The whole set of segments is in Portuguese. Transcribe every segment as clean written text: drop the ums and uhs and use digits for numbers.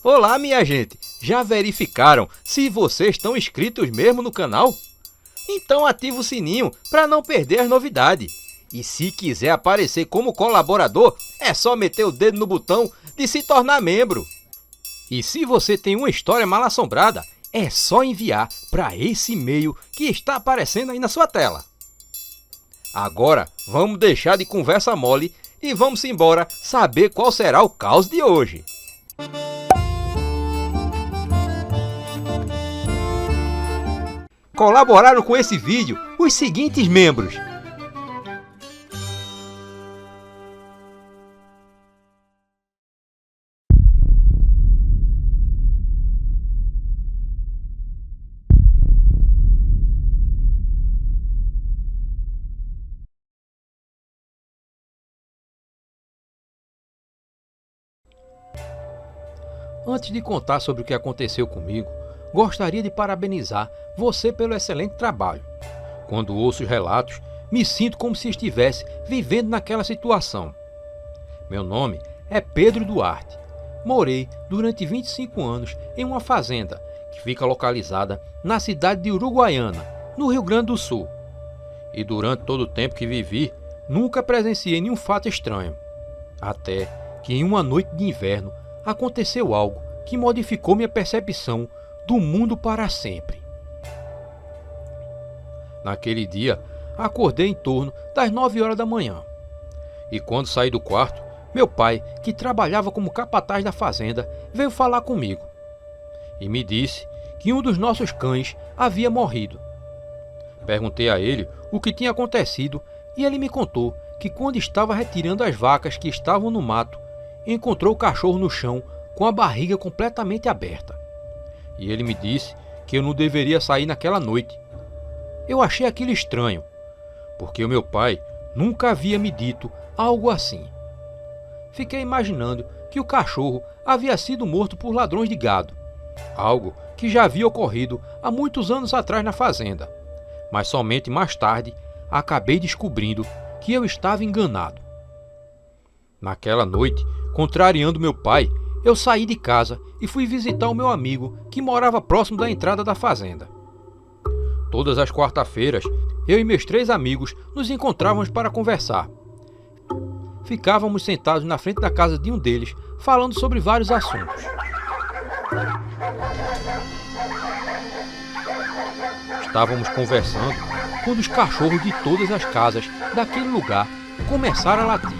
Olá, minha gente! Já verificaram se vocês estão inscritos mesmo no canal? Então ativa o sininho para não perder as novidades. E se quiser aparecer como colaborador, é só meter o dedo no botão de se tornar membro. E se você tem uma história mal-assombrada, é só enviar para esse e-mail que está aparecendo aí na sua tela. Agora, vamos deixar de conversa mole e vamos embora saber qual será o caos de hoje. Colaboraram com esse vídeo os seguintes membros: Antes de contar sobre o que aconteceu comigo, gostaria de parabenizar você pelo excelente trabalho. Quando ouço os relatos, me sinto como se estivesse vivendo naquela situação. Meu nome é Pedro Duarte. Morei durante 25 anos em uma fazenda que fica localizada na cidade de Uruguaiana, no Rio Grande do Sul. E durante todo o tempo que vivi, nunca presenciei nenhum fato estranho. Até que em uma noite de inverno aconteceu algo que modificou minha percepção do mundo para sempre. Naquele dia, acordei em torno das 9 horas da manhã. E quando saí do quarto, meu pai, que trabalhava como capataz da fazenda, veio falar comigo. E me disse que um dos nossos cães havia morrido. Perguntei a ele o que tinha acontecido e ele me contou que quando estava retirando as vacas que estavam no mato, encontrou o cachorro no chão com a barriga completamente aberta. E ele me disse que eu não deveria sair naquela noite. Eu achei aquilo estranho, porque o meu pai nunca havia me dito algo assim. Fiquei imaginando que o cachorro havia sido morto por ladrões de gado, algo que já havia ocorrido há muitos anos atrás na fazenda. Mas somente mais tarde acabei descobrindo que eu estava enganado. Naquela noite, contrariando meu pai, eu saí de casa e fui visitar o meu amigo que morava próximo da entrada da fazenda. Todas as quarta-feiras, eu e meus 3 amigos nos encontrávamos para conversar. Ficávamos sentados na frente da casa de um deles, falando sobre vários assuntos. Estávamos conversando quando os cachorros de todas as casas daquele lugar começaram a latir.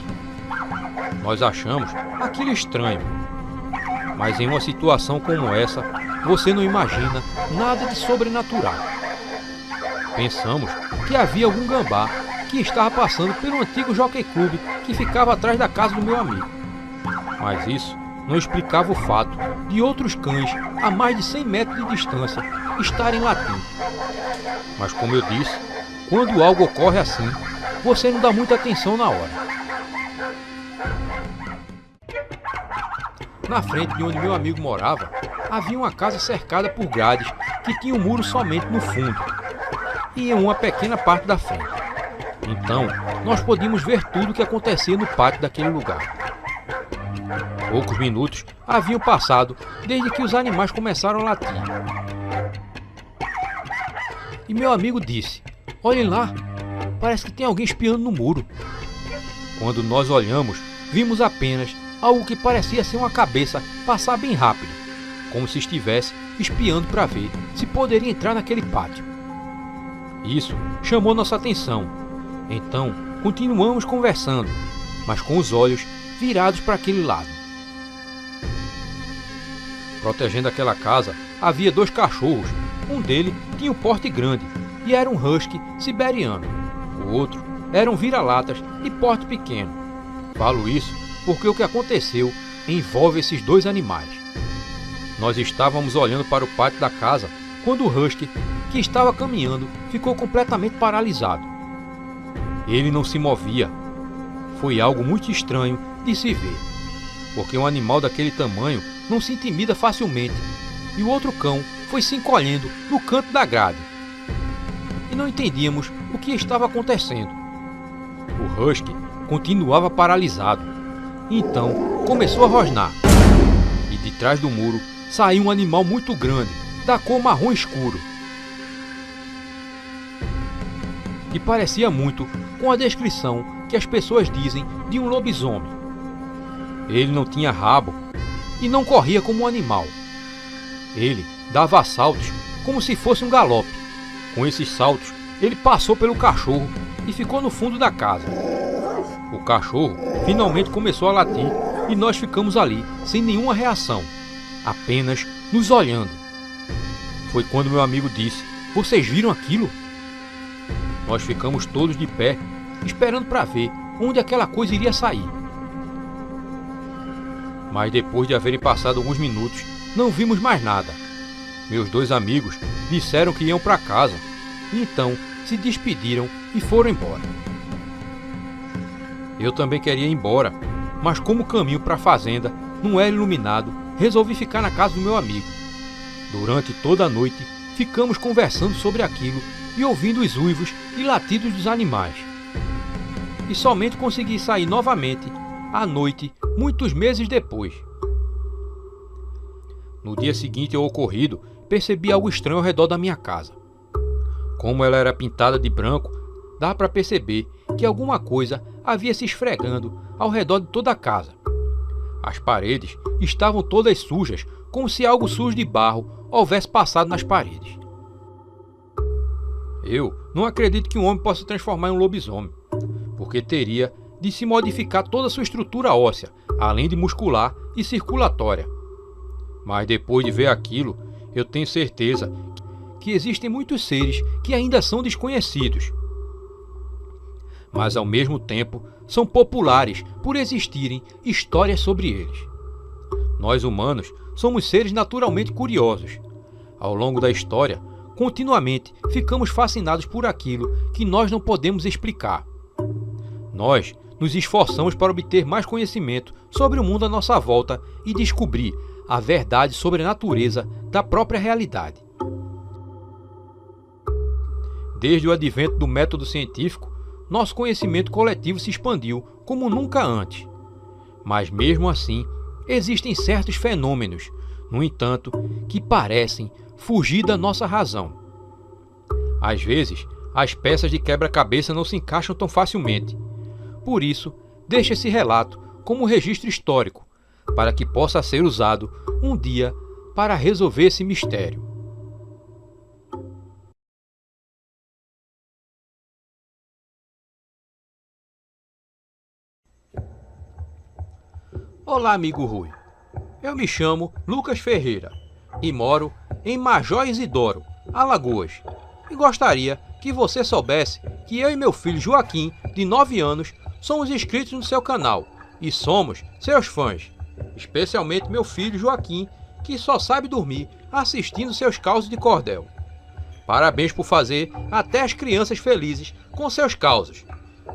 Nós achamos aquilo estranho. Mas em uma situação como essa, você não imagina nada de sobrenatural. Pensamos que havia algum gambá que estava passando pelo antigo Jockey Club que ficava atrás da casa do meu amigo. Mas isso não explicava o fato de outros cães a mais de 100 metros de distância estarem latindo. Mas como eu disse, quando algo ocorre assim, você não dá muita atenção na hora. Na frente de onde meu amigo morava, havia uma casa cercada por grades que tinha um muro somente no fundo e em uma pequena parte da frente. Então, nós podíamos ver tudo o que acontecia no pátio daquele lugar. Poucos minutos haviam passado desde que os animais começaram a latir. E meu amigo disse: "Olhem lá, parece que tem alguém espiando no muro." Quando nós olhamos, vimos apenas algo que parecia ser uma cabeça passar bem rápido, como se estivesse espiando para ver se poderia entrar naquele pátio. Isso chamou nossa atenção. Então, continuamos conversando, mas com os olhos virados para aquele lado. Protegendo aquela casa, havia 2 cachorros. Um deles tinha um porte grande e era um husky siberiano. O outro era um vira-latas de porte pequeno. Falo isso porque o que aconteceu envolve esses 2 animais. Nós estávamos olhando para o pátio da casa quando o husky, que estava caminhando, ficou completamente paralisado. Ele não se movia. Foi algo muito estranho de se ver, porque um animal daquele tamanho não se intimida facilmente, e o outro cão foi se encolhendo no canto da grade. E não entendíamos o que estava acontecendo. O husky continuava paralisado. Então começou a rosnar. E de trás do muro saiu um animal muito grande, da cor marrom escuro. E parecia muito com a descrição que as pessoas dizem de um lobisomem. Ele não tinha rabo e não corria como um animal. Ele dava saltos como se fosse um galope. Com esses saltos, ele passou pelo cachorro e ficou no fundo da casa. O cachorro finalmente começou a latir e nós ficamos ali sem nenhuma reação, apenas nos olhando. Foi quando meu amigo disse: "Vocês viram aquilo?" Nós ficamos todos de pé, esperando para ver onde aquela coisa iria sair. Mas depois de haverem passado alguns minutos, não vimos mais nada. Meus dois amigos disseram que iam para casa, e então se despediram e foram embora. Eu também queria ir embora, mas como o caminho para a fazenda não era iluminado, resolvi ficar na casa do meu amigo. Durante toda a noite, ficamos conversando sobre aquilo e ouvindo os uivos e latidos dos animais. E somente consegui sair novamente à noite, muitos meses depois. No dia seguinte ao ocorrido, percebi algo estranho ao redor da minha casa. Como ela era pintada de branco, dá para perceber que alguma coisa havia se esfregando ao redor de toda a casa. As paredes estavam todas sujas, como se algo sujo de barro houvesse passado nas paredes. Eu não acredito que um homem possa transformar em um lobisomem, porque teria de se modificar toda a sua estrutura óssea, além de muscular e circulatória. Mas depois de ver aquilo, eu tenho certeza que existem muitos seres que ainda são desconhecidos, mas ao mesmo tempo são populares por existirem histórias sobre eles. Nós humanos somos seres naturalmente curiosos. Ao longo da história, continuamente ficamos fascinados por aquilo que nós não podemos explicar. Nós nos esforçamos para obter mais conhecimento sobre o mundo à nossa volta e descobrir a verdade sobre a natureza da própria realidade. Desde o advento do método científico, nosso conhecimento coletivo se expandiu como nunca antes. Mas mesmo assim, existem certos fenômenos, no entanto, que parecem fugir da nossa razão. Às vezes, as peças de quebra-cabeça não se encaixam tão facilmente. Por isso, deixo esse relato como registro histórico, para que possa ser usado um dia para resolver esse mistério. Olá, amigo Rui. Eu me chamo Lucas Ferreira e moro em Major Isidoro, Alagoas. E gostaria que você soubesse que eu e meu filho Joaquim, de 9 anos, somos inscritos no seu canal e somos seus fãs. Especialmente meu filho Joaquim, que só sabe dormir assistindo seus causos de cordel. Parabéns por fazer até as crianças felizes com seus causos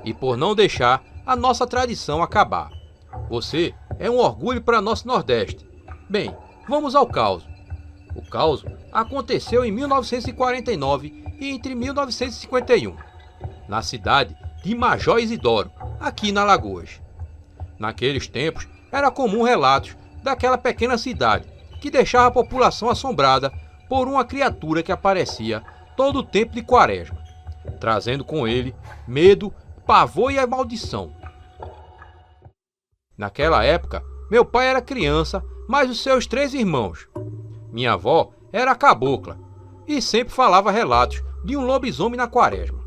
e por não deixar a nossa tradição acabar. Você é um orgulho para nosso Nordeste. Bem, vamos ao caos. O caos aconteceu em 1949 e entre 1951, na cidade de Major Isidoro, aqui na Alagoas. Naqueles tempos, era comum relatos daquela pequena cidade que deixava a população assombrada por uma criatura que aparecia todo o tempo de quaresma, trazendo com ele medo, pavor e a maldição. Naquela época, meu pai era criança, mas os seus 3 irmãos. Minha avó era cabocla e sempre falava relatos de um lobisomem na quaresma.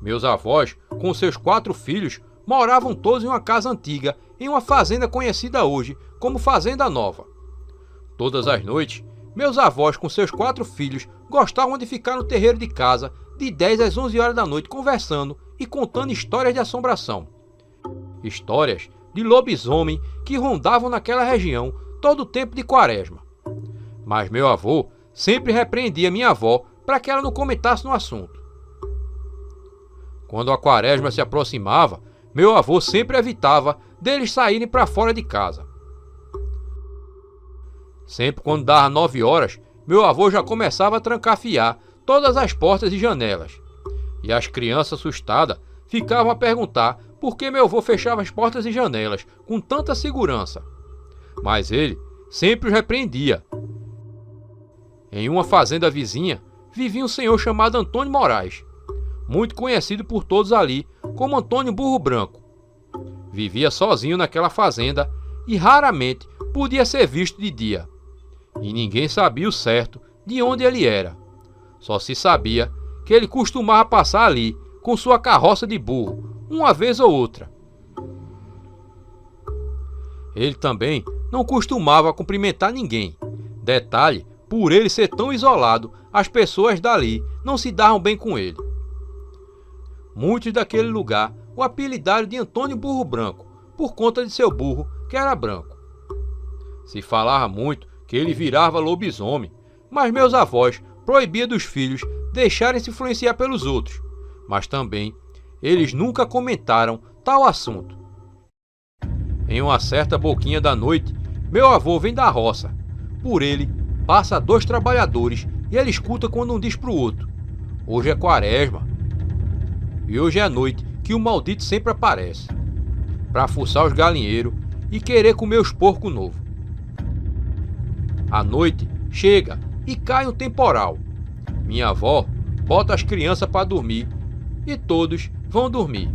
Meus avós, com seus 4 filhos, moravam todos em uma casa antiga, em uma fazenda conhecida hoje como Fazenda Nova. Todas as noites, meus avós com seus 4 filhos gostavam de ficar no terreiro de casa de 10 às 11 horas da noite conversando e contando histórias de assombração. Histórias de lobisomem que rondavam naquela região todo o tempo de quaresma. Mas meu avô sempre repreendia minha avó para que ela não comentasse no assunto. Quando a quaresma se aproximava, meu avô sempre evitava deles saírem para fora de casa. Sempre quando dava 9 horas, meu avô já começava a trancafiar todas as portas e janelas. E as crianças assustadas ficavam a perguntar por que meu avô fechava as portas e janelas com tanta segurança. Mas ele sempre os repreendia. Em uma fazenda vizinha, vivia um senhor chamado Antônio Moraes, muito conhecido por todos ali como Antônio Burro Branco. Vivia sozinho naquela fazenda e raramente podia ser visto de dia. E ninguém sabia o certo de onde ele era. Só se sabia que ele costumava passar ali com sua carroça de burro, uma vez ou outra. Ele também não costumava cumprimentar ninguém. Detalhe, por ele ser tão isolado, as pessoas dali não se davam bem com ele. Muitos daquele lugar o apelidaram de Antônio Burro Branco, por conta de seu burro, que era branco. Se falava muito que ele virava lobisomem, mas meus avós proibiam dos filhos deixarem se influenciar pelos outros. Mas também eles nunca comentaram tal assunto. Em uma certa boquinha da noite, meu avô vem da roça. Por ele, passa 2 trabalhadores e ele escuta quando um diz pro outro: hoje é quaresma. E hoje é a noite que o maldito sempre aparece, para fuçar os galinheiros e querer comer os porcos novos. A noite chega e cai um temporal. Minha avó bota as crianças para dormir e todos vão dormir.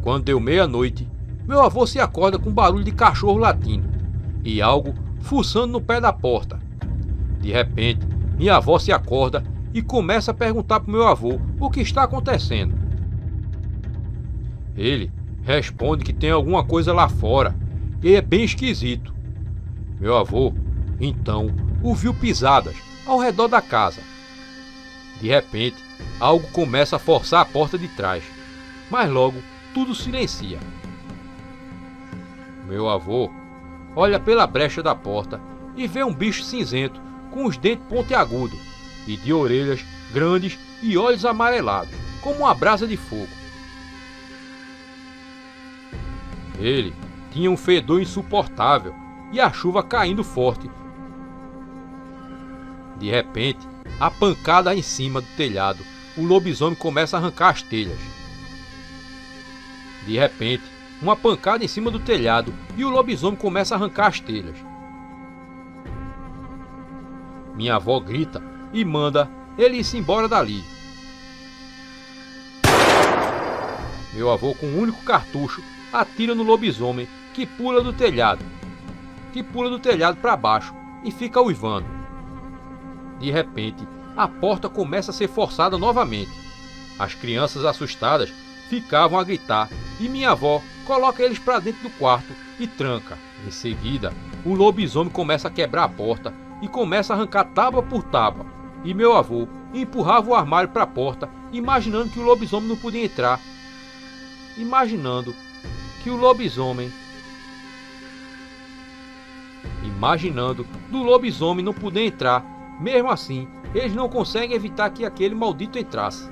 Quando deu meia-noite, meu avô se acorda com barulho de cachorro latindo e algo fuçando no pé da porta. De repente, minha avó se acorda e começa a perguntar para o meu avô o que está acontecendo. Ele responde que tem alguma coisa lá fora e é bem esquisito. Meu avô, então, ouviu pisadas ao redor da casa. De repente, algo começa a forçar a porta de trás, mas logo tudo silencia. Meu avô olha pela brecha da porta e vê um bicho cinzento com os dentes pontiagudos e de orelhas grandes e olhos amarelados, como uma brasa de fogo. Ele tinha um fedor insuportável e a chuva caindo forte. De repente, a pancada em cima do telhado, o lobisomem começa a arrancar as telhas. De repente, uma pancada em cima do telhado e o lobisomem começa a arrancar as telhas. Minha avó grita e manda ele ir-se embora dali. Meu avô, com um único cartucho, atira no lobisomem que pula do telhado para baixo e fica uivando. De repente, a porta começa a ser forçada novamente. As crianças assustadas ficavam a gritar e minha avó coloca eles para dentro do quarto e tranca. Em seguida, o lobisomem começa a quebrar a porta e começa a arrancar tábua por tábua. E meu avô empurrava o armário para a porta, imaginando que o lobisomem não podia entrar. Imaginando do lobisomem não poder entrar. Mesmo assim, eles não conseguem evitar que aquele maldito entrasse.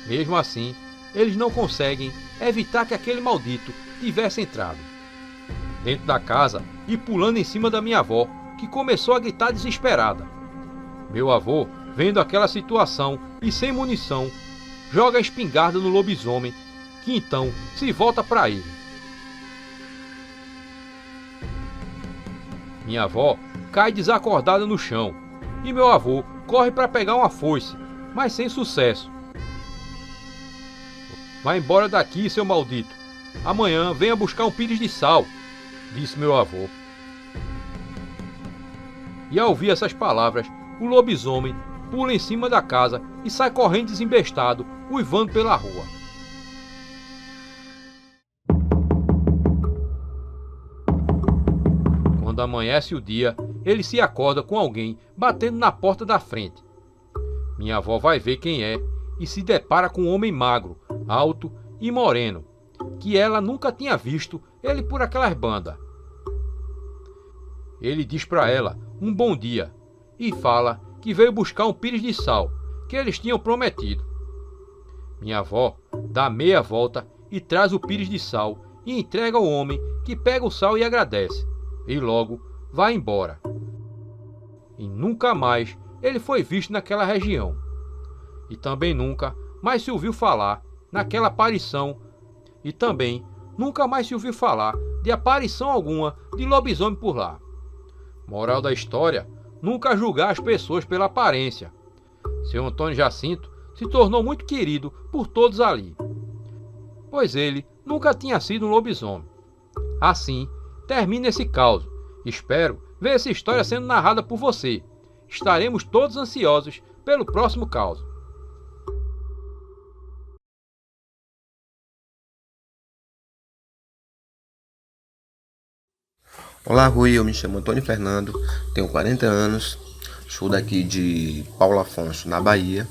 Mesmo assim, eles não conseguem evitar que aquele maldito tivesse entrado dentro da casa e pulando em cima da minha avó, que começou a gritar desesperada. Meu avô, vendo aquela situação e sem munição, joga a espingarda no lobisomem, que então se volta para ele. Minha avó cai desacordada no chão e meu avô corre para pegar uma foice, mas sem sucesso. Vai embora daqui, seu maldito. Amanhã venha buscar um pires de sal, disse meu avô. E ao ouvir essas palavras, o lobisomem pula em cima da casa e sai correndo desembestado, uivando pela rua. Quando amanhece o dia, ele se acorda com alguém batendo na porta da frente. Minha avó vai ver quem é e se depara com um homem magro, alto e moreno, que ela nunca tinha visto ele por aquelas bandas. Ele diz para ela um bom dia e fala que veio buscar um pires de sal que eles tinham prometido. Minha avó dá meia volta e traz o pires de sal e entrega ao homem, que pega o sal e agradece, e logo vai embora. E nunca mais ele foi visto naquela região. E também nunca mais se ouviu falar naquela aparição, e também nunca mais se ouviu falar de aparição alguma de lobisomem por lá. Moral da história: nunca julgar as pessoas pela aparência. Seu Antônio Jacinto se tornou muito querido por todos ali, pois ele nunca tinha sido um lobisomem. Assim, termina esse caos. Espero ver essa história sendo narrada por você. Estaremos todos ansiosos pelo próximo caos. Olá, Rui, eu me chamo Antônio Fernando, tenho 40 anos, sou daqui de Paulo Afonso, na Bahia,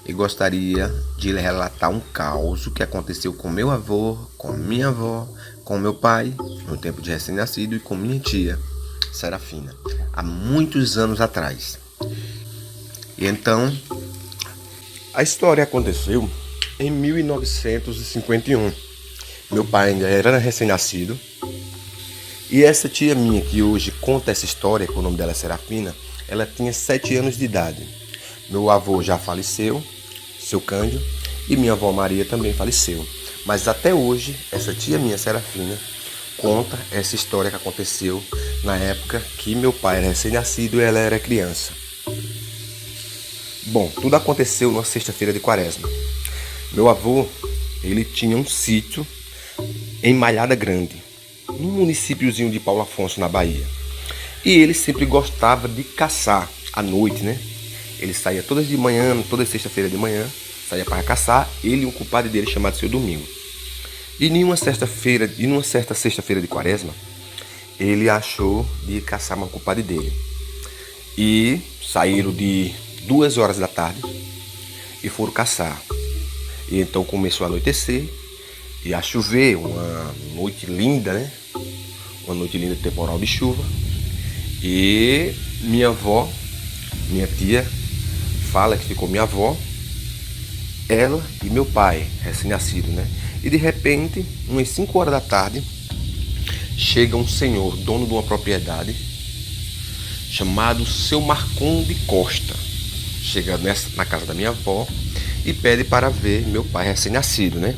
e gostaria de relatar um caos que aconteceu com meu avô, com minha avó, com meu pai, no tempo de recém-nascido, e com minha tia, Serafina, há muitos anos atrás. E então, a história aconteceu em 1951. Meu pai ainda era recém-nascido. E essa tia minha que hoje conta essa história, que o nome dela é Serafina, ela tinha 7 anos de idade. Meu avô já faleceu, seu Cândido, e minha avó Maria também faleceu. Mas até hoje, essa tia minha, Serafina, conta essa história que aconteceu na época que meu pai era recém-nascido e ela era criança. Bom, tudo aconteceu numa sexta-feira de quaresma. Meu avô, ele tinha um sítio em Malhada Grande, num municípiozinho de Paulo Afonso, na Bahia. E ele sempre gostava de caçar à noite, né? Ele saía todas de manhã, toda sexta-feira de manhã, saía para caçar, ele e um compadre dele chamado Seu Domingo. E numa certa sexta-feira de quaresma, ele achou de caçar uma compadre dele. E saíram de 2 horas da tarde e foram caçar. E então começou a anoitecer e a chover, uma noite linda, né? Uma noite linda, temporal de chuva. E minha avó, minha tia, fala que ficou minha avó, ela e meu pai, recém-nascido, né? E de repente, umas 5 horas da tarde, chega um senhor, dono de uma propriedade, chamado Seu Marconde Costa. Chega na casa da minha avó e pede para ver meu pai recém-nascido, né?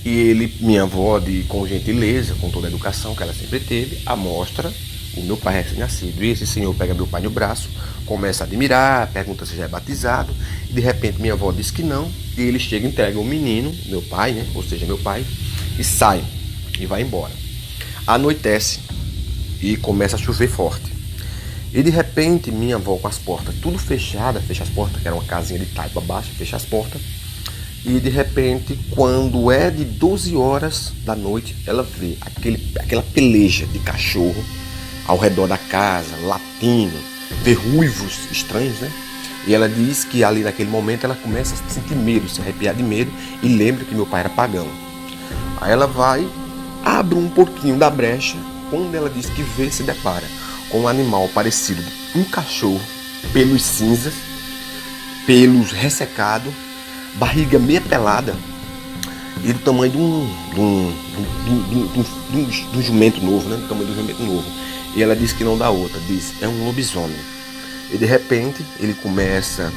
E ele, minha avó, com gentileza, com toda a educação que ela sempre teve, mostra o meu pai recém-nascido. E esse senhor pega meu pai no braço, começa a admirar, pergunta se já é batizado, e de repente minha avó diz que não, e ele chega e entrega o menino, meu pai, né? Ou seja, meu pai, e sai, e vai embora. Anoitece e começa a chover forte. E de repente minha avó, com as portas tudo fechadas, fecha as portas, que era uma casinha de taipa baixa, fecha as portas. E de repente, quando é de 12 horas da noite, ela vê aquela peleja de cachorro ao redor da casa, latindo, vê ruivos estranhos, né? E ela diz que ali naquele momento ela começa a sentir medo, se arrepiar de medo, e lembra que meu pai era pagão. Aí ela vai, abre um pouquinho da brecha, quando ela diz que vê, se depara com um animal parecido com um cachorro, pelos cinzas, pelos ressecados, barriga meia pelada e do tamanho de um jumento novo, né? Do tamanho de um jumento novo. E ela diz que não dá outra, diz, é um lobisomem. E de repente ele começa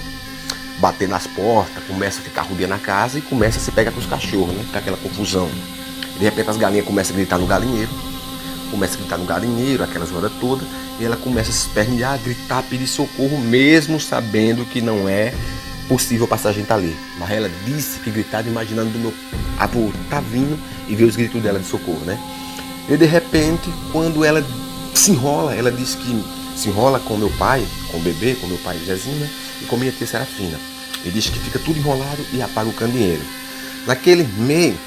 a bater nas portas, começa a ficar rodeando a casa e começa a se pegar com os cachorros, né? Com aquela confusão. E de repente as galinhas começam a gritar no galinheiro, aquela zoada toda, e ela começa a se espernear, gritar, pedir socorro, mesmo sabendo que não é possível passar a gente ali. Mas ela disse que gritava imaginando do meu avô tá vindo e ver os gritos dela de socorro, né? E de repente, quando ela se enrola, ela disse que se enrola com meu pai, com o bebê, com meu pai Zezinho, né? E com minha tia Serafina. E diz que fica tudo enrolado e apaga o candeeiro. Naquele meio,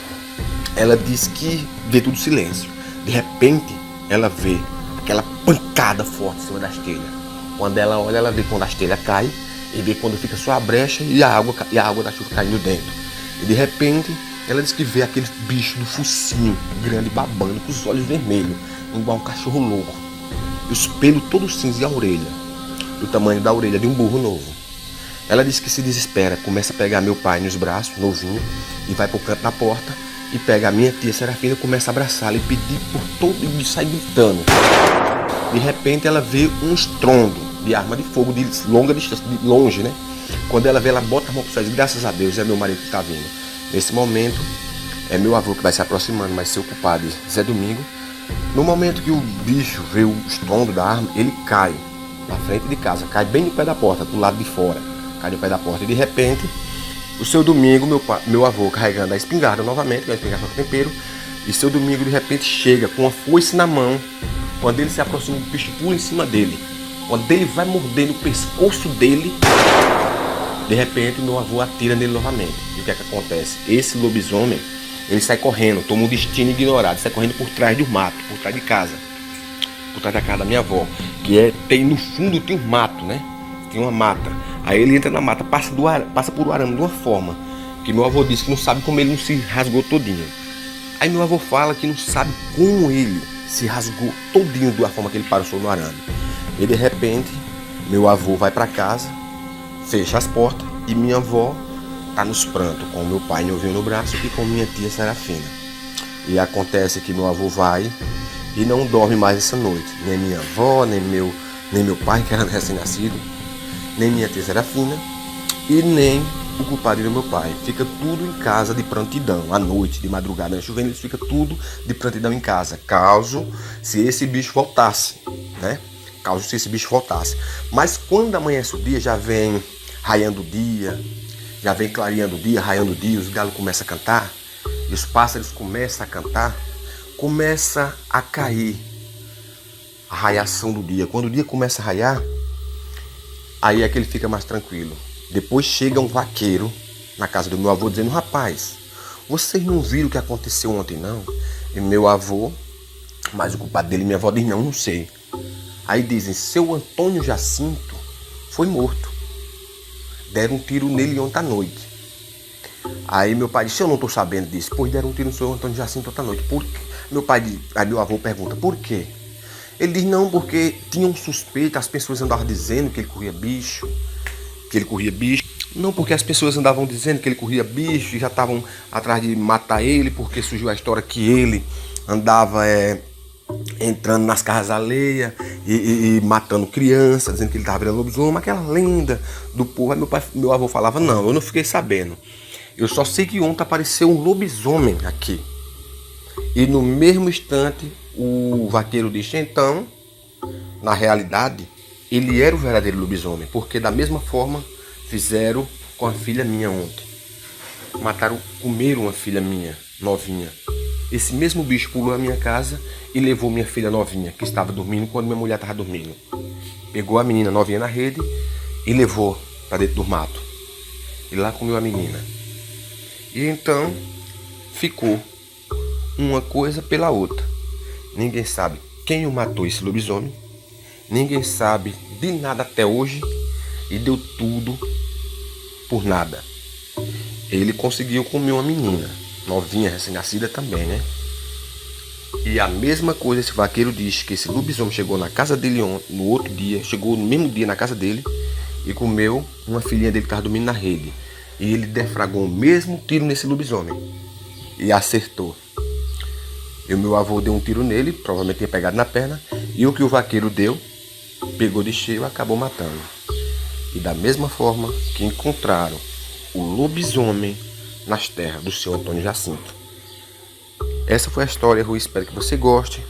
ela diz que vê tudo silêncio. De repente, ela vê aquela pancada forte em cima das telhas. Quando ela olha, ela vê quando as telhas caem e vê quando fica só a brecha e a água da chuva caindo dentro. E de repente, ela diz que vê aquele bicho do focinho grande babando, com os olhos vermelhos, igual um cachorro louco. E os pelos todos cinza e a orelha, do tamanho da orelha de um burro novo. Ela diz que se desespera, começa a pegar meu pai nos braços, novinho, e vai pro canto da porta, e pega a minha tia Serafina e começa a abraçá-la e pedir por todo e sai gritando. De repente ela vê um estrondo de arma de fogo de longa distância, de longe, né? Quando ela vê, ela bota a mão pro céu e diz, graças a Deus, é meu marido que está vindo. Nesse momento, É meu avô que vai se aproximando, mas seu culpado, Zé Domingo. No momento que o bicho vê o estrondo da arma, ele cai na frente de casa, cai bem no pé da porta, do lado de fora, cai no pé da porta. E de repente, o seu Domingo, meu avô, carregando a espingarda novamente, a espingarda com tempero, e seu Domingo de repente chega com uma foice na mão. Quando ele se aproxima, o bicho pula em cima dele. Quando ele vai mordendo o pescoço dele, de repente meu avô atira nele novamente. E o que é que acontece? Esse lobisomem, ele sai correndo, toma um destino ignorado, sai correndo por trás do mato, por trás de casa, por trás da casa da minha avó, no fundo tem um mato, né? Tem uma mata. Aí ele entra na mata, passa por um arame de uma forma que meu avô disse que não sabe como ele não se rasgou todinho. Aí meu avô fala que não sabe como ele se rasgou todinho de uma forma que ele passou no arame. E de repente, meu avô vai para casa, fecha as portas e minha avó tá nos prantos, com meu pai novinho no braço e com minha tia Serafina. E acontece que meu avô vai e não dorme mais essa noite. Nem minha avó, nem meu pai, que era recém-nascido, nem minha tia Serafina e nem o culpado do meu pai. Fica tudo em casa de prontidão, à noite, de madrugada, chovendo, fica tudo de prontidão em casa, caso se esse bicho voltasse, né? Caso se esse bicho voltasse. Mas quando amanhece o dia, já vem raiando o dia, já vem clareando o dia, raiando o dia, os galos começam a cantar, e os pássaros começam a cantar, começa a cair a raiação do dia. Quando o dia começa a raiar, aí é que ele fica mais tranquilo. Depois chega um vaqueiro na casa do meu avô dizendo: rapaz, vocês não viram o que aconteceu ontem não? E meu avô, mas o culpado dele, minha avó diz: não sei. Aí dizem: seu Antônio Jacinto foi morto. Deram um tiro nele ontem à noite. Aí meu pai disse: eu não estou sabendo disso. Pois deram um tiro no seu Antônio Jacinto ontem à noite. Por quê? Aí meu avô pergunta: por quê? Ele diz: não, porque tinha um suspeito, as pessoas andavam dizendo que ele corria bicho. Não, porque as pessoas andavam dizendo que ele corria bicho e já estavam atrás de matar ele, porque surgiu a história que ele andava entrando nas casas alheias e matando crianças, dizendo que ele estava virando lobisomem, aquela lenda do povo. Aí meu avô falava: não, eu não fiquei sabendo. Eu só sei que ontem apareceu um lobisomem aqui. E no mesmo instante, o vaqueiro disse: então, na realidade, ele era o verdadeiro lobisomem, porque da mesma forma fizeram com a filha minha ontem. Comeram uma filha minha, novinha. Esse mesmo bicho pulou na minha casa e levou minha filha novinha, que estava dormindo quando minha mulher estava dormindo. Pegou a menina novinha na rede e levou para dentro do mato. E lá comeu a menina. E então ficou uma coisa pela outra. Ninguém sabe quem o matou, esse lobisomem. Ninguém sabe de nada até hoje. E deu tudo por nada. Ele conseguiu comer uma menina novinha, recém-nascida também, né? E a mesma coisa esse vaqueiro diz, que esse lobisomem chegou na casa dele no outro dia, chegou no mesmo dia na casa dele e comeu uma filhinha dele que estava dormindo na rede. E ele defragou o mesmo tiro nesse lobisomem e acertou. E o meu avô deu um tiro nele, provavelmente tinha pegado na perna, e o que o vaqueiro deu, pegou de cheio e acabou matando. E da mesma forma que encontraram o lobisomem nas terras do seu Antônio Jacinto. Essa foi a história, Rui. Espero que você goste.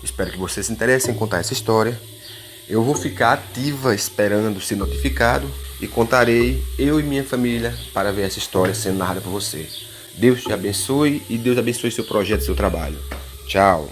Espero que você se interesse em contar essa história. Eu vou ficar ativa esperando ser notificado e contarei eu e minha família para ver essa história sendo narrada por você. Deus te abençoe e Deus abençoe seu projeto, seu trabalho. Tchau.